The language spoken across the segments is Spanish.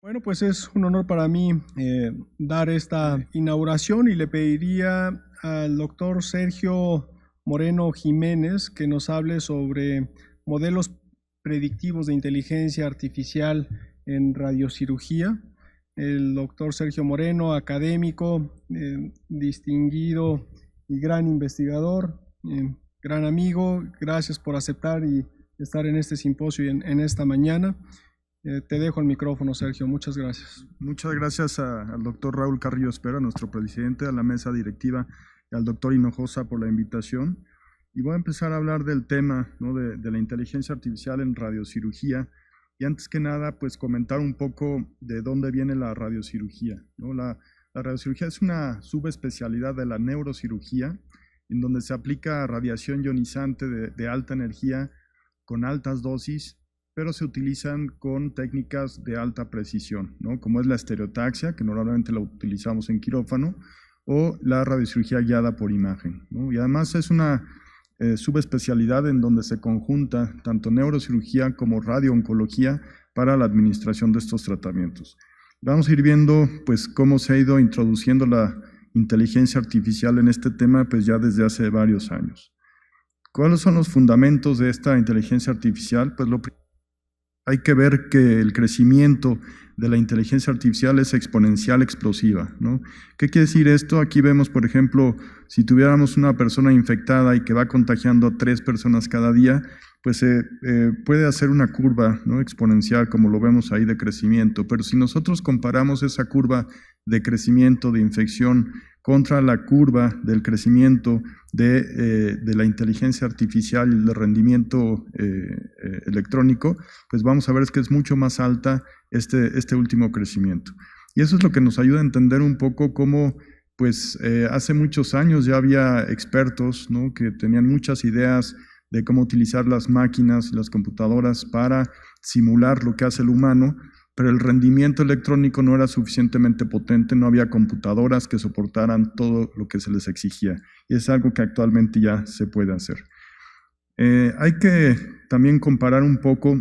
Bueno, pues es un honor para mí dar esta inauguración y le pediría al doctor Sergio Moreno Jiménez que nos hable sobre modelos predictivos de inteligencia artificial en radiocirugía. El doctor Sergio Moreno, académico, distinguido y gran investigador, gran amigo, gracias por aceptar y estar en este simposio y en esta mañana. Te dejo el micrófono, Sergio. Muchas gracias. Muchas gracias al doctor Raúl Carrillo Espera, nuestro presidente, a la mesa directiva, y al doctor Hinojosa por la invitación. Y voy a empezar a hablar del tema, ¿no?, de la inteligencia artificial en radiocirugía. Y antes que nada, pues comentar un poco de dónde viene la radiocirugía, ¿no? La radiocirugía es una subespecialidad de la neurocirugía, en donde se aplica radiación ionizante de alta energía con altas dosis, pero se utilizan con técnicas de alta precisión, ¿no?, como es la estereotaxia, que normalmente la utilizamos en quirófano, o la radiocirugía guiada por imagen, ¿no? Y además es una subespecialidad en donde se conjunta tanto neurocirugía como radiooncología para la administración de estos tratamientos. Vamos a ir viendo pues cómo se ha ido introduciendo la inteligencia artificial en este tema pues ya desde hace varios años. ¿Cuáles son los fundamentos de esta inteligencia artificial? Pues hay que ver que el crecimiento de la inteligencia artificial es exponencial explosiva, ¿no? ¿Qué quiere decir esto? Aquí vemos, por ejemplo, si tuviéramos una persona infectada y que va contagiando a 3 personas cada día, pues puede hacer una curva, ¿no?, exponencial, como lo vemos ahí, de crecimiento. Pero si nosotros comparamos esa curva de crecimiento de infección contra la curva del crecimiento de la inteligencia artificial y el rendimiento electrónico, pues vamos a ver que es mucho más alta este último crecimiento. Y eso es lo que nos ayuda a entender un poco cómo pues, hace muchos años ya había expertos, ¿no?, que tenían muchas ideas de cómo utilizar las máquinas y las computadoras para simular lo que hace el humano, pero el rendimiento electrónico no era suficientemente potente, no había computadoras que soportaran todo lo que se les exigía. Y es algo que actualmente ya se puede hacer. Hay que también comparar un poco,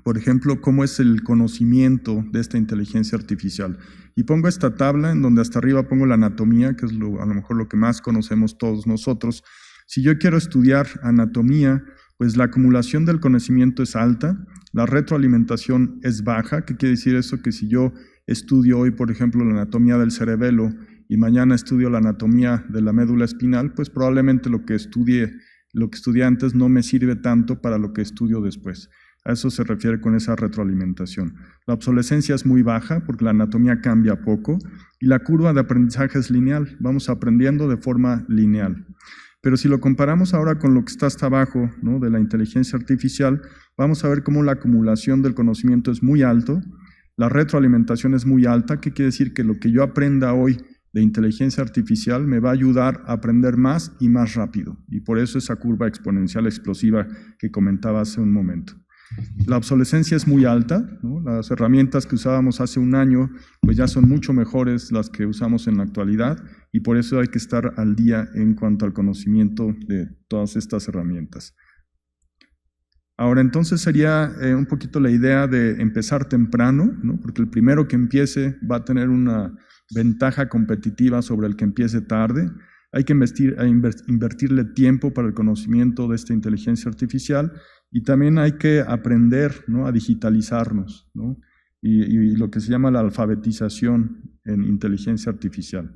por ejemplo, cómo es el conocimiento de esta inteligencia artificial. Y pongo esta tabla en donde hasta arriba pongo la anatomía, que es a lo mejor lo que más conocemos todos nosotros. Si yo quiero estudiar anatomía, pues la acumulación del conocimiento es alta, la retroalimentación es baja. ¿Qué quiere decir eso? Que si yo estudio hoy, por ejemplo, la anatomía del cerebelo y mañana estudio la anatomía de la médula espinal, pues probablemente lo que estudié antes no me sirve tanto para lo que estudio después. A eso se refiere con esa retroalimentación. La obsolescencia es muy baja porque la anatomía cambia poco y la curva de aprendizaje es lineal. Vamos aprendiendo de forma lineal. Pero si lo comparamos ahora con lo que está hasta abajo, ¿no?, de la inteligencia artificial, vamos a ver cómo la acumulación del conocimiento es muy alto, la retroalimentación es muy alta. ¿Qué quiere decir? Que lo que yo aprenda hoy de inteligencia artificial me va a ayudar a aprender más y más rápido. Y por eso esa curva exponencial explosiva que comentaba hace un momento. La obsolescencia es muy alta, ¿no? Las herramientas que usábamos hace un año pues ya son mucho mejores las que usamos en la actualidad y por eso hay que estar al día en cuanto al conocimiento de todas estas herramientas. Ahora entonces sería un poquito la idea de empezar temprano, ¿no?, porque el primero que empiece va a tener una ventaja competitiva sobre el que empiece tarde. Hay que invertirle tiempo para el conocimiento de esta inteligencia artificial y también hay que aprender, ¿no?, a digitalizarnos, ¿no?, y lo que se llama la alfabetización en inteligencia artificial.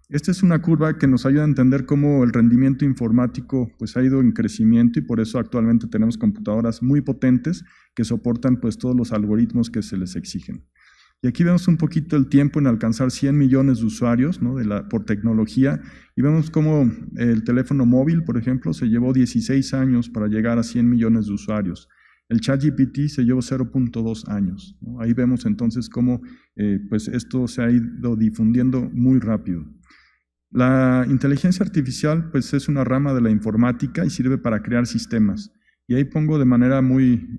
Esta es una curva que nos ayuda a entender cómo el rendimiento informático pues, ha ido en crecimiento y por eso actualmente tenemos computadoras muy potentes que soportan pues, todos los algoritmos que se les exigen. Y aquí vemos un poquito el tiempo en alcanzar 100 millones de usuarios, ¿no?, por tecnología, y vemos cómo el teléfono móvil, por ejemplo, se llevó 16 años para llegar a 100 millones de usuarios. El ChatGPT se llevó 0.2 años, ¿no? Ahí vemos entonces cómo pues esto se ha ido difundiendo muy rápido. La inteligencia artificial pues, es una rama de la informática y sirve para crear sistemas. Y ahí pongo de manera muy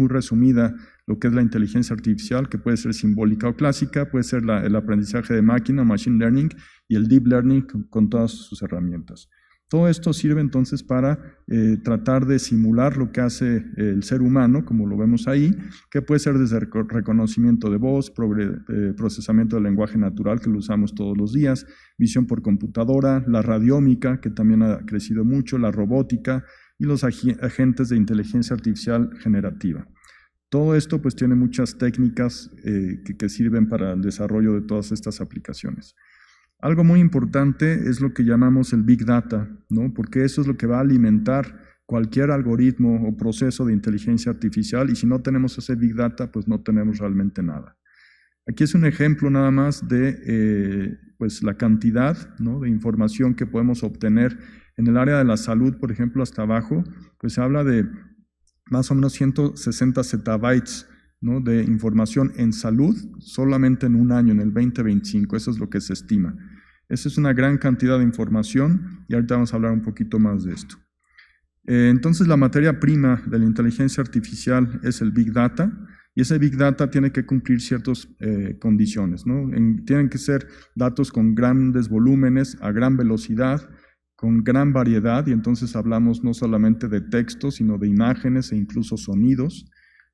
resumida lo que es la inteligencia artificial, que puede ser simbólica o clásica, puede ser el aprendizaje de máquina, machine learning, y el deep learning con todas sus herramientas. Todo esto sirve entonces para tratar de simular lo que hace el ser humano, como lo vemos ahí, que puede ser desde reconocimiento de voz, procesamiento del lenguaje natural, que lo usamos todos los días, visión por computadora, la radiómica, que también ha crecido mucho, la robótica y los agentes de inteligencia artificial generativa. Todo esto pues tiene muchas técnicas que sirven para el desarrollo de todas estas aplicaciones. Algo muy importante es lo que llamamos el Big Data, ¿no? Porque eso es lo que va a alimentar cualquier algoritmo o proceso de inteligencia artificial, y si no tenemos ese Big Data, pues no tenemos realmente nada. Aquí es un ejemplo nada más de pues la cantidad, ¿no?, de información que podemos obtener en el área de la salud, por ejemplo, hasta abajo, pues se habla de más o menos 160 zettabytes, ¿no?, de información en salud solamente en un año, en el 2025, eso es lo que se estima. Esa es una gran cantidad de información y ahorita vamos a hablar un poquito más de esto. Entonces la materia prima de la inteligencia artificial es el Big Data, y ese Big Data tiene que cumplir ciertas condiciones, ¿no? Tienen que ser datos con grandes volúmenes, a gran velocidad, con gran variedad, y entonces hablamos no solamente de texto, sino de imágenes e incluso sonidos.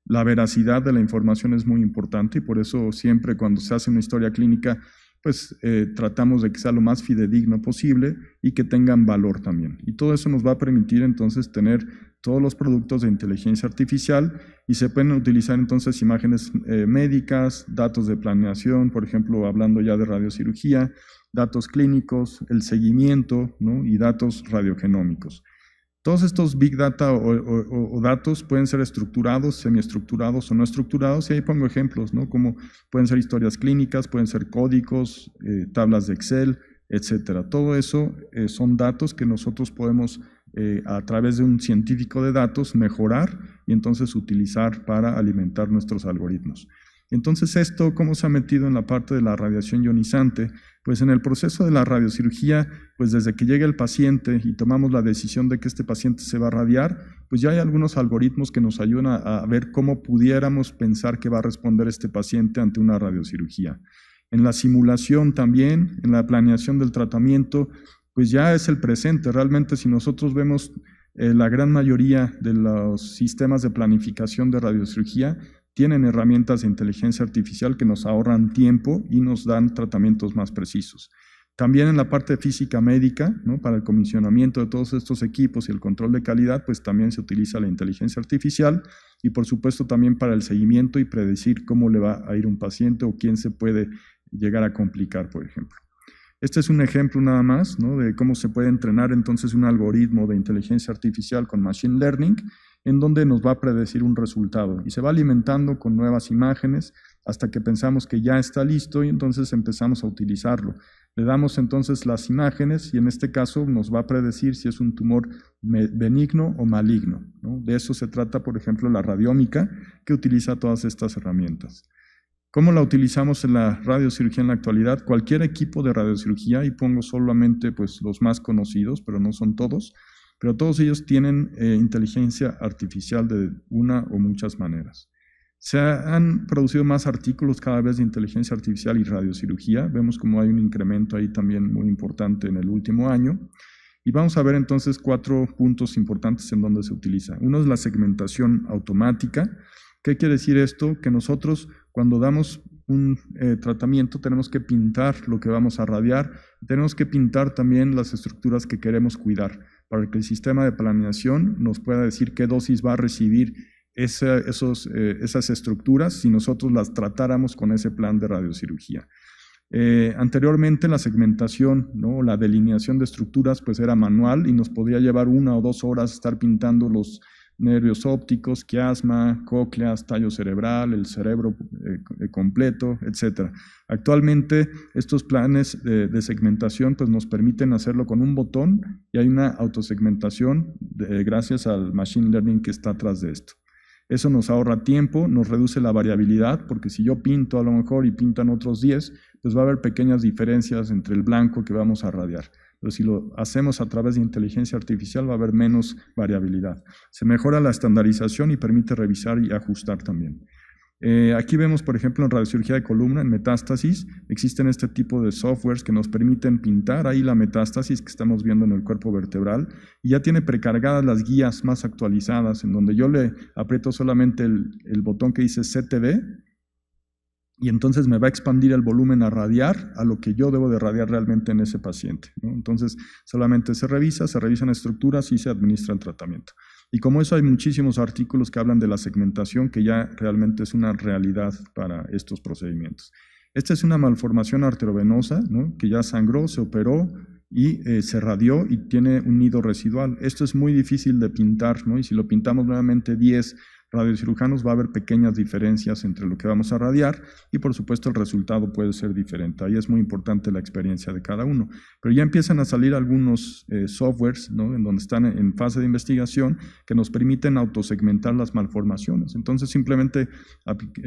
La veracidad de la información es muy importante y por eso siempre cuando se hace una historia clínica, pues tratamos de que sea lo más fidedigno posible y que tengan valor también. Y todo eso nos va a permitir entonces tener todos los productos de inteligencia artificial, y se pueden utilizar entonces imágenes médicas, datos de planeación, por ejemplo, hablando ya de radiocirugía, datos clínicos, el seguimiento, ¿no?, y datos radiogenómicos. Todos estos Big Data o datos pueden ser estructurados, semiestructurados o no estructurados, y ahí pongo ejemplos, ¿no?, como pueden ser historias clínicas, pueden ser códigos, tablas de Excel, etcétera. Todo eso son datos que nosotros podemos, a través de un científico de datos, mejorar y entonces utilizar para alimentar nuestros algoritmos. Entonces esto, ¿cómo se ha metido en la parte de la radiación ionizante? Pues en el proceso de la radiocirugía, pues desde que llega el paciente y tomamos la decisión de que este paciente se va a radiar, pues ya hay algunos algoritmos que nos ayudan a ver cómo pudiéramos pensar que va a responder este paciente ante una radiocirugía. En la simulación también, en la planeación del tratamiento, pues ya es el presente. Realmente si nosotros vemos la gran mayoría de los sistemas de planificación de radiocirugía, tienen herramientas de inteligencia artificial que nos ahorran tiempo y nos dan tratamientos más precisos. También en la parte de física médica, ¿no?, para el comisionamiento de todos estos equipos y el control de calidad, pues también se utiliza la inteligencia artificial, y por supuesto también para el seguimiento y predecir cómo le va a ir un paciente o quién se puede llegar a complicar, por ejemplo. Este es un ejemplo nada más, ¿no?, de cómo se puede entrenar entonces un algoritmo de inteligencia artificial con Machine Learning, en donde nos va a predecir un resultado y se va alimentando con nuevas imágenes hasta que pensamos que ya está listo y entonces empezamos a utilizarlo. Le damos entonces las imágenes y en este caso nos va a predecir si es un tumor benigno o maligno, ¿no? De eso se trata, por ejemplo, la radiómica, que utiliza todas estas herramientas. ¿Cómo la utilizamos en la radiocirugía en la actualidad? Cualquier equipo de radiocirugía, y pongo solamente pues, los más conocidos, pero no son todos, pero todos ellos tienen inteligencia artificial de una o muchas maneras. Se han producido más artículos cada vez de inteligencia artificial y radiocirugía. Vemos como hay un incremento ahí también muy importante en el último año. Y vamos a ver entonces 4 puntos importantes en donde se utiliza. Uno es la segmentación automática. ¿Qué quiere decir esto? Que nosotros cuando damos un tratamiento tenemos que pintar lo que vamos a radiar, tenemos que pintar también las estructuras que queremos cuidar para que el sistema de planeación nos pueda decir qué dosis va a recibir esas estructuras si nosotros las tratáramos con ese plan de radiocirugía. Anteriormente la segmentación, ¿no?, la delineación de estructuras pues era manual y nos podría llevar 1 o 2 horas estar pintando los nervios ópticos, quiasma, cócleas, tallo cerebral, el cerebro completo, etc. Actualmente estos planes de segmentación pues nos permiten hacerlo con un botón y hay una autosegmentación gracias al Machine Learning que está atrás de esto. Eso nos ahorra tiempo, nos reduce la variabilidad, porque si yo pinto a lo mejor y pintan otros 10, pues va a haber pequeñas diferencias entre el blanco que vamos a radiar. Pero si lo hacemos a través de inteligencia artificial va a haber menos variabilidad. Se mejora la estandarización y permite revisar y ajustar también. Aquí vemos, por ejemplo, en radiocirugía de columna, en metástasis, existen este tipo de softwares que nos permiten pintar ahí la metástasis que estamos viendo en el cuerpo vertebral, y ya tiene precargadas las guías más actualizadas, en donde yo le aprieto solamente el botón que dice CTV, y entonces me va a expandir el volumen a radiar a lo que yo debo de radiar realmente en ese paciente, ¿no? Entonces solamente se revisan estructuras y se administra el tratamiento. Y como eso hay muchísimos artículos que hablan de la segmentación, que ya realmente es una realidad para estos procedimientos. Esta es una malformación arteriovenosa, ¿no? Que ya sangró, se operó y se radió y tiene un nido residual. Esto es muy difícil de pintar, ¿no? Y si lo pintamos nuevamente 10 radiocirujanos, va a haber pequeñas diferencias entre lo que vamos a radiar y por supuesto el resultado puede ser diferente. Ahí es muy importante la experiencia de cada uno. Pero ya empiezan a salir algunos softwares, ¿no? En donde están en fase de investigación que nos permiten autosegmentar las malformaciones. Entonces simplemente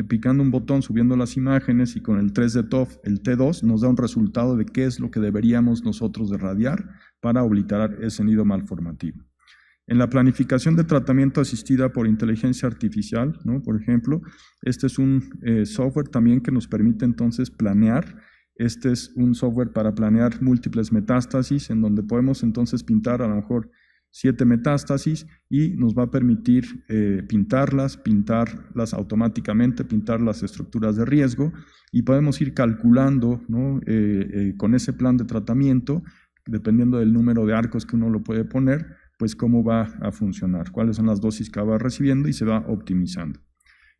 picando un botón, subiendo las imágenes y con el 3D TOF, el T2, nos da un resultado de qué es lo que deberíamos nosotros de radiar para obliterar ese nido malformativo. En la planificación de tratamiento asistida por inteligencia artificial, ¿no? Por ejemplo, este es un software también que nos permite entonces planear. Este es un software para planear múltiples metástasis, en donde podemos entonces pintar a lo mejor 7 metástasis y nos va a permitir pintarlas automáticamente, pintar las estructuras de riesgo y podemos ir calculando, ¿no? Con ese plan de tratamiento, dependiendo del número de arcos que uno lo puede poner, pues cómo va a funcionar, cuáles son las dosis que va recibiendo y se va optimizando.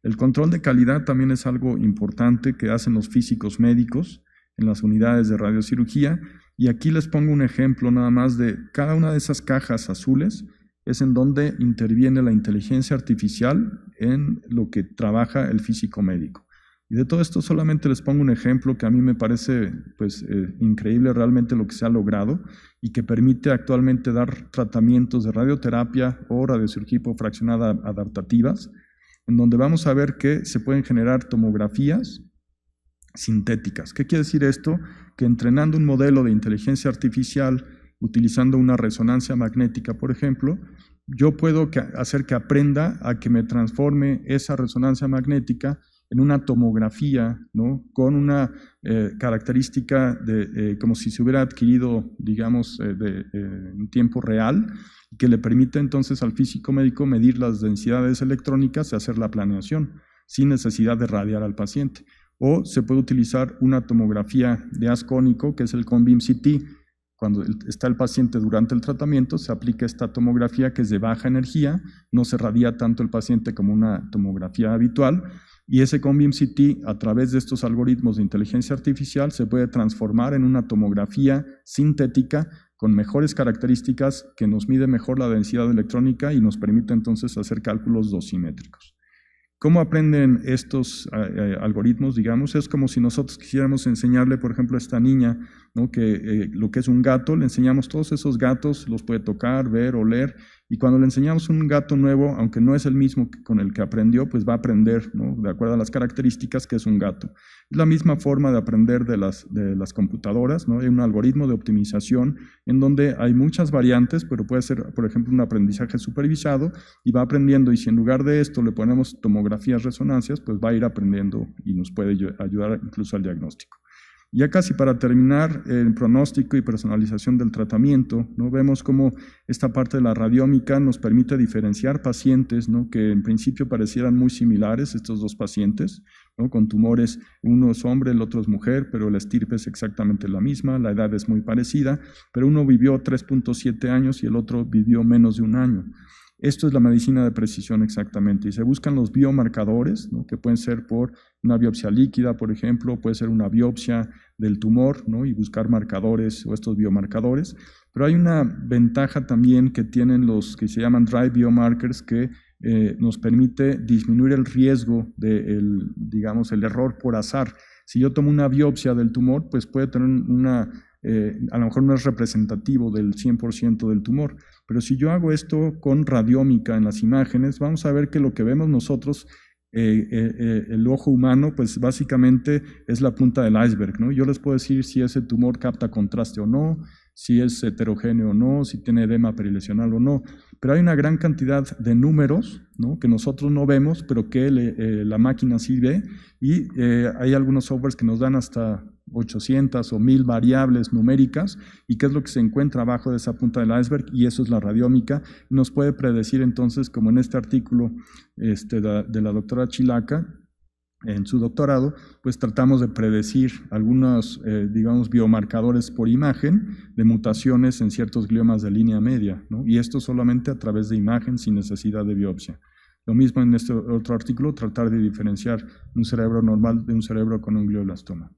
El control de calidad también es algo importante que hacen los físicos médicos en las unidades de radiocirugía, y aquí les pongo un ejemplo nada más de cada una de esas cajas azules, es en donde interviene la inteligencia artificial en lo que trabaja el físico médico. Y de todo esto solamente les pongo un ejemplo que a mí me parece pues, increíble realmente lo que se ha logrado y que permite actualmente dar tratamientos de radioterapia o radiocirugía hipofraccionada adaptativas, en donde vamos a ver que se pueden generar tomografías sintéticas. ¿Qué quiere decir esto? Que entrenando un modelo de inteligencia artificial utilizando una resonancia magnética, por ejemplo, yo puedo hacer que aprenda a que me transforme esa resonancia magnética en una tomografía, ¿no? Con una característica de como si se hubiera adquirido, digamos, en tiempo real, que le permite entonces al físico médico medir las densidades electrónicas y hacer la planeación, sin necesidad de radiar al paciente. O se puede utilizar una tomografía de haz cónico, que es el Conbeam CT. Cuando está el paciente durante el tratamiento, se aplica esta tomografía que es de baja energía, no se radia tanto el paciente como una tomografía habitual, y ese Conbeam CT, a través de estos algoritmos de inteligencia artificial, se puede transformar en una tomografía sintética con mejores características que nos mide mejor la densidad electrónica y nos permite entonces hacer cálculos dosimétricos. ¿Cómo aprenden estos algoritmos? Digamos, es como si nosotros quisiéramos enseñarle, por ejemplo, a esta niña, ¿no? Que lo que es un gato, le enseñamos todos esos gatos, los puede tocar, ver, oler, y cuando le enseñamos un gato nuevo, aunque no es el mismo con el que aprendió, pues va a aprender, ¿no? De acuerdo a las características que es un gato. Es la misma forma de aprender de las computadoras, ¿no? Hay un algoritmo de optimización en donde hay muchas variantes, pero puede ser, por ejemplo, un aprendizaje supervisado y va aprendiendo, y si en lugar de esto le ponemos tomografías, resonancias, pues va a ir aprendiendo y nos puede ayudar incluso al diagnóstico. Ya casi para terminar, el pronóstico y personalización del tratamiento, ¿no? Vemos cómo esta parte de la radiómica nos permite diferenciar pacientes, ¿no? Que en principio parecieran muy similares, estos dos pacientes, ¿no? Con tumores, uno es hombre, el otro es mujer, pero la estirpe es exactamente la misma, la edad es muy parecida, pero uno vivió 3.7 años y el otro vivió menos de un año. Esto es la medicina de precisión exactamente, y se buscan los biomarcadores, ¿no? Que pueden ser por una biopsia líquida, por ejemplo, puede ser una biopsia del tumor, ¿no? Y buscar marcadores o estos biomarcadores. Pero hay una ventaja también que tienen los que se llaman drive biomarkers, que nos permite disminuir el riesgo del, digamos, el error por azar. Si yo tomo una biopsia del tumor, pues puede tener a lo mejor no es representativo del 100% del tumor, pero si yo hago esto con radiómica en las imágenes, vamos a ver que lo que vemos nosotros, el ojo humano, pues básicamente es la punta del iceberg, ¿no? Yo les puedo decir si ese tumor capta contraste o no, si es heterogéneo o no, si tiene edema perilesional o no. Pero hay una gran cantidad de números, ¿no?, que nosotros no vemos, pero que la máquina sí ve, y hay algunos softwares que nos dan hasta 800 o 1000 variables numéricas, y qué es lo que se encuentra abajo de esa punta del iceberg, y eso es la radiómica, y nos puede predecir entonces, como en este artículo de la doctora Chilaca, en su doctorado, pues tratamos de predecir algunos, digamos, biomarcadores por imagen de mutaciones en ciertos gliomas de línea media, ¿no? Y esto solamente a través de imagen sin necesidad de biopsia. Lo mismo en este otro artículo, tratar de diferenciar un cerebro normal de un cerebro con un glioblastoma.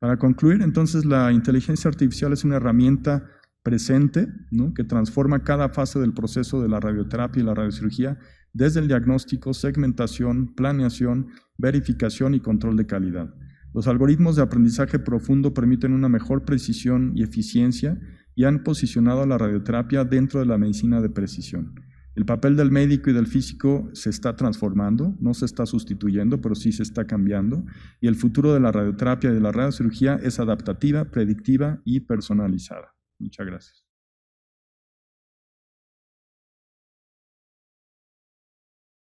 Para concluir, entonces, la inteligencia artificial es una herramienta presente, ¿no?, que transforma cada fase del proceso de la radioterapia y la radiocirugía, desde el diagnóstico, segmentación, planeación, verificación y control de calidad. Los algoritmos de aprendizaje profundo permiten una mejor precisión y eficiencia y han posicionado a la radioterapia dentro de la medicina de precisión. El papel del médico y del físico se está transformando, no se está sustituyendo, pero sí se está cambiando, y el futuro de la radioterapia y de la radiocirugía es adaptativa, predictiva y personalizada. Muchas gracias.